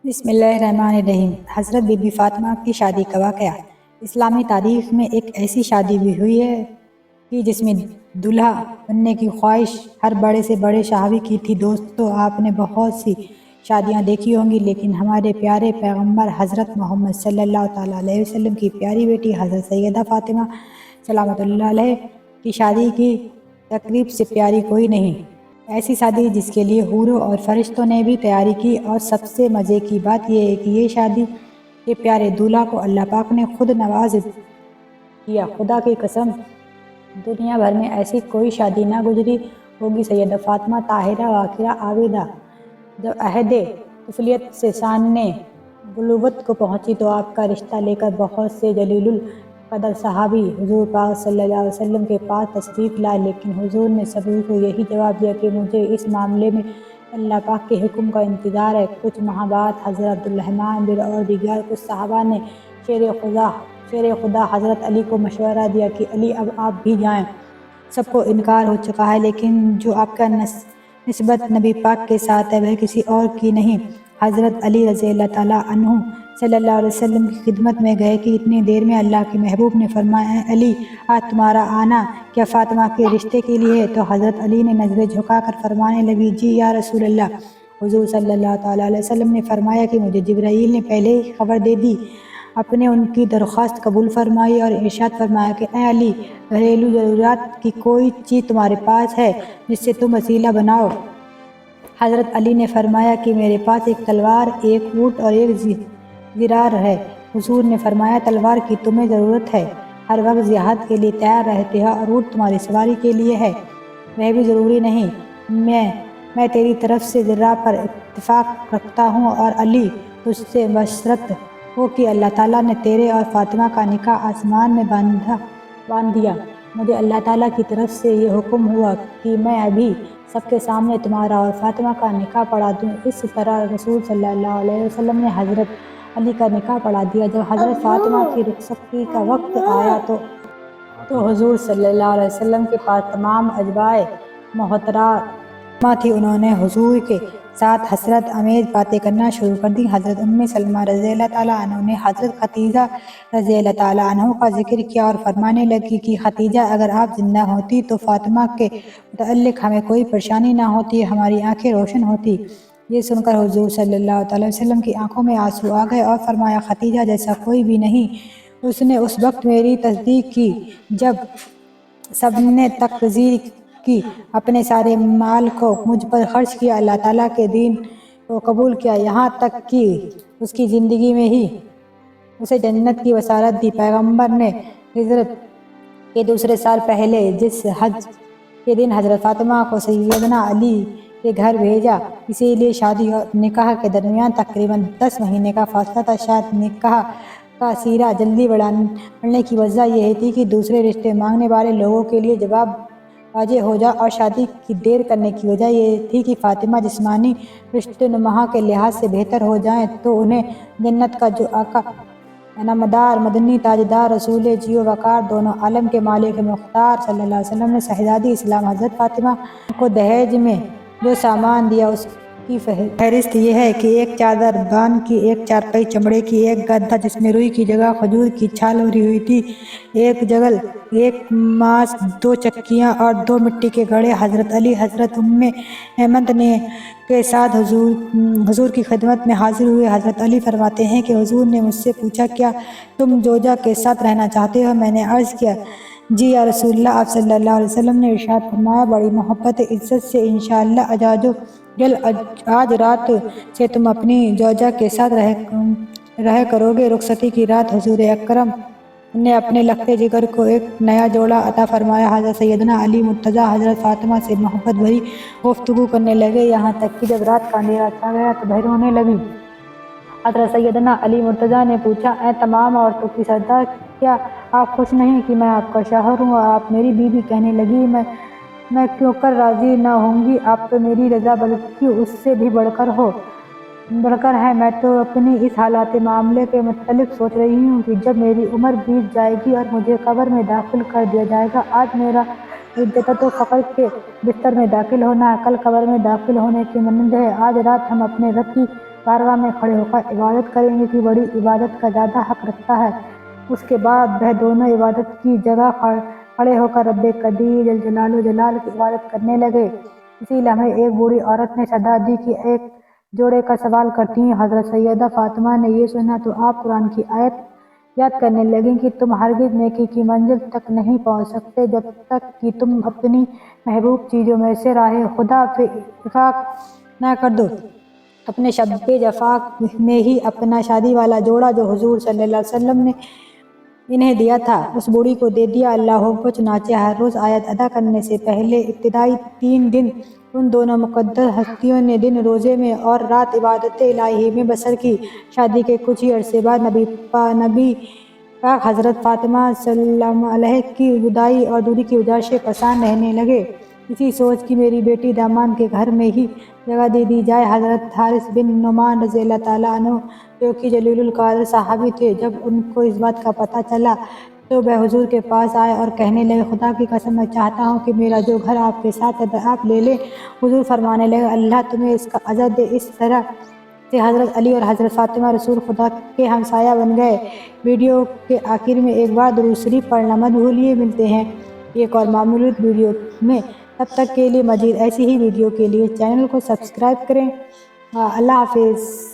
بسم اللہ الرحمن الرحیم۔ حضرت بی بی فاطمہ کی شادی کا واقعہ۔ اسلامی تاریخ میں ایک ایسی شادی بھی ہوئی ہے کہ جس میں دولہا بننے کی خواہش ہر بڑے سے بڑے صحابی کی تھی۔ دوستو، آپ نے بہت سی شادیاں دیکھی ہوں گی، لیکن ہمارے پیارے پیغمبر حضرت محمد صلی اللہ تعالیٰ علیہ وسلم کی پیاری بیٹی حضرت سیدہ فاطمہ سلامۃ اللہ علیہ کی شادی کی تقریب سے پیاری کوئی نہیں۔ ایسی شادی جس کے لیے حوروں اور فرشتوں نے بھی تیاری کی، اور سب سے مزے کی بات یہ ہے کہ یہ شادی کے پیارے دولہا کو اللہ پاک نے خود نواز کیا۔ خدا کی قسم، دنیا بھر میں ایسی کوئی شادی نہ گزری ہوگی۔ سیدہ فاطمہ طاہرہ واقعہ عابدہ جب عہد طفولیت سے سامنے بلوغت کو پہنچی تو آپ کا رشتہ لے کر بہت سے جلیل القدر صحابی حضور پاک صلی اللہ علیہ وسلم کے پاس تشریف لائے، لیکن حضور نے سبھی کو یہی جواب دیا کہ مجھے اس معاملے میں اللہ پاک کے حکم کا انتظار ہے۔ کچھ ماہ بعد حضرت عبدالرحمن بن اور دیگر کچھ صحابہ نے شیر خدا حضرت علی کو مشورہ دیا کہ علی، اب آپ بھی جائیں۔ سب کو انکار ہو چکا ہے، لیکن جو آپ کا نسبت نبی پاک کے ساتھ ہے وہ کسی اور کی نہیں۔ حضرت علی رضی اللہ تعالیٰ عنہ صلی اللہ علیہ وسلم کی خدمت میں گئے کہ اتنی دیر میں اللہ کے محبوب نے فرمایا، اے علی، آج تمہارا آنا کیا فاطمہ کے رشتے کے لیے ہے؟ تو حضرت علی نے نظریں جھکا کر فرمانے لگی، جی یا رسول اللہ۔ حضور صلی اللہ تعالیٰ علیہ وسلم نے فرمایا کہ مجھے جبرائیل نے پہلے ہی خبر دے دی۔ آپ نے ان کی درخواست قبول فرمائی اور ارشاد فرمایا کہ اے علی، گھریلو ضروریات کی کوئی چیز تمہارے پاس ہے جس سے تم وسیلہ بناؤ؟ حضرت علی نے فرمایا کہ میرے پاس ایک تلوار، ایک اونٹ اور ایک زرار ہے۔ حضور نے فرمایا، تلوار کی تمہیں ضرورت ہے، ہر وقت جہاد کے لیے تیار رہتے ہو، اور اونٹ تمہاری سواری کے لیے ہے، وہ بھی ضروری نہیں۔ میں تیری طرف سے زرار پر اتفاق رکھتا ہوں، اور علی، تجھ سے بشرط ہو کہ اللہ تعالیٰ نے تیرے اور فاطمہ کا نکاح آسمان میں باندھ دیا۔ مجھے اللہ تعالیٰ کی طرف سے یہ حکم ہوا کہ میں ابھی سب کے سامنے تمہارا اور فاطمہ کا نکاح پڑھا دوں۔ اس طرح رسول صلی اللہ علیہ وسلم نے حضرت علی کا نکاح پڑھا دیا۔ جب حضرت فاطمہ کی رخصتی کا وقت آیا تو حضور صلی اللہ علیہ وسلم کے پاس تمام ازواج محترمہ تھی۔ انہوں نے حضور کے ساتھ حسرت آمیز باتیں کرنا شروع کر دیں۔ حضرت ام سلمہ رضی اللہ تعالیٰ عنہ نے حضرت خدیجہ رضی اللہ تعالیٰ عنہ کا ذکر کیا اور فرمانے لگی کہ خدیجہ، اگر آپ زندہ ہوتی تو فاطمہ کے متعلق ہمیں کوئی پریشانی نہ ہوتی، ہماری آنکھیں روشن ہوتی۔ یہ سن کر حضور صلی اللہ علیہ وسلم کی آنکھوں میں آنسو آ گئے اور فرمایا، خدیجہ جیسا کوئی بھی نہیں۔ اس نے اس وقت میری تصدیق کی جب سب نے تکذیب کی، اپنے سارے مال کو مجھ پر خرچ کیا، اللہ تعالیٰ کے دین کو قبول کیا، یہاں تک کہ اس کی زندگی میں ہی اسے جنت کی بشارت دی۔ پیغمبر نے ہجرت کے دوسرے سال پہلے جس حج کے دن حضرت فاطمہ کو سیدنا علی کے گھر بھیجا، اسی لیے شادی اور نکاح کے درمیان تقریباً 10 مہینے کا فاصلہ تھا۔ شاید نکاح کا سیرہ جلدی بڑھنے کی وجہ یہ تھی کہ دوسرے رشتے مانگنے والے لوگوں کے لیے جواب واضح ہو جائے، اور شادی کی دیر کرنے کی وجہ یہ تھی کہ فاطمہ جسمانی رشتہ نما کے لحاظ سے بہتر ہو جائیں تو انہیں جنت کا جو آقا انعامدار، مدنی تاجدار، رسول جی و وقار، دونوں عالم کے مالک مختار صلی اللہ علیہ وسلم نے شہزادی اسلام حضرت فاطمہ کو دہیج میں جو سامان دیا اس کی فہرست یہ ہے کہ ایک چادر بان کی، ایک چارپائی چمڑے کی، ایک گدا جس میں روئی کی جگہ کھجور کی چھال بھری ہوئی تھی، ایک جگل، ایک ماس، 2 چکیاں اور 2 مٹی کے گھڑے۔ حضرت علی حضرت ام ایمن کے ساتھ حضور کی خدمت میں حاضر ہوئے۔ حضرت علی فرماتے ہیں کہ حضور نے مجھ سے پوچھا، کیا تم زوجہ کے ساتھ رہنا چاہتے ہو؟ میں نے عرض کیا، جی یا رسول اللہ۔ آپ صلی اللہ علیہ وسلم نے ارشاد فرمایا، بڑی محبت عزت سے انشاءاللہ آج رات سے تم اپنی زوجہ کے ساتھ رہا کرو گے۔ رخصتی کی رات حضور اکرم نے اپنے لخت جگر کو ایک نیا جوڑا عطا فرمایا۔ حضرت سیدنا علی مرتضیٰ حضرت فاطمہ سے محبت بھری گفتگو کرنے لگے، یہاں تک کہ جب رات کا اندھیرا چھا گیا تو بہر ہونے لگی۔ حضرت سیدنا علی مرتضیٰ نے پوچھا، اے تمام عورتوں کی سردار، کیا آپ خوش نہیں کہ میں آپ کا شوہر ہوں؟ آپ میری بیوی کہنے لگی، میں کیوں کر راضی نہ ہوں گی؟ آپ تو میری رضا بلکہ اس سے بھی بڑھ کر ہے۔ میں تو اپنی اس حالت معاملے کے متعلق سوچ رہی ہوں کہ جب میری عمر بیت جائے گی اور مجھے قبر میں داخل کر دیا جائے گا، آج میرا عدت و فقر کے بستر میں داخل ہونا کل قبر میں داخل ہونے کی مانند ہے۔ آج رات ہم اپنے رب کی بارگاہ میں کھڑے ہو کر عبادت کریں گے کہ بڑی عبادت کا زیادہ حق رکھتا ہے۔ اس کے بعد وہ دونوں عبادت کی جگہ کھڑے ہو کر رب قدیر جل جلالہ جلال کی عبادت کرنے لگے۔ اسی لمحے ایک بوڑھی عورت نے صدا دی کہ ایک جوڑے کا سوال کرتی ہوں۔ حضرت سیدہ فاطمہ نے یہ سنا تو آپ قرآن کی آیت یاد کرنے لگیں کہ تم ہرگز نیکی کی منزل تک نہیں پہنچ سکتے جب تک کہ تم اپنی محبوب چیزوں میں سے راہ خدا پہ انفاق نہ کر دو۔ اپنے شب جفاف میں ہی اپنا شادی والا جوڑا جو حضور صلی اللہ علیہ وسلم نے انہیں دیا تھا اس بوڑھی کو دے دیا۔ اللہ اکبر۔ چنانچہ ہر روز آیت ادا کرنے سے پہلے ابتدائی 3 دن ان دونوں مقدس ہستیوں نے دن روزے میں اور رات عبادت الہی میں بسر کی۔ شادی کے کچھ ہی عرصے بعد نبی پاک حضرت فاطمہ سلام علیہا کی جدائی اور دوری کی وجہ سے پریشان رہنے لگے۔ اسی سوچ کہ میری بیٹی داماد کے گھر میں ہی جگہ دے دی جائے، حضرت حارث بن نعمان رضی اللہ تعالیٰ عنہ جو کہ جلیل القدر صحابی تھے، جب ان کو اس بات کا پتہ چلا تو وہ حضور کے پاس آئے اور کہنے لگے خدا کی قسم میں چاہتا ہوں کہ میرا جو گھر آپ کے ساتھ ہے آپ لے لیں۔ حضور فرمانے لگے اللہ تمہیں اس کا اجر دے۔ اس طرح سے حضرت علی اور حضرت فاطمہ رسول خدا کے ہمسایہ بن گئے۔ ویڈیو کے آخر میں ایک بار درود شریف پڑھنا مت بھولیے۔ ملتے ہیں ایک اور معمولی ویڈیو میں، تب تک کے لیے مزید ایسی ہی ویڈیو کے لیے چینل کو سبسکرائب کریں۔ اللہ حافظ۔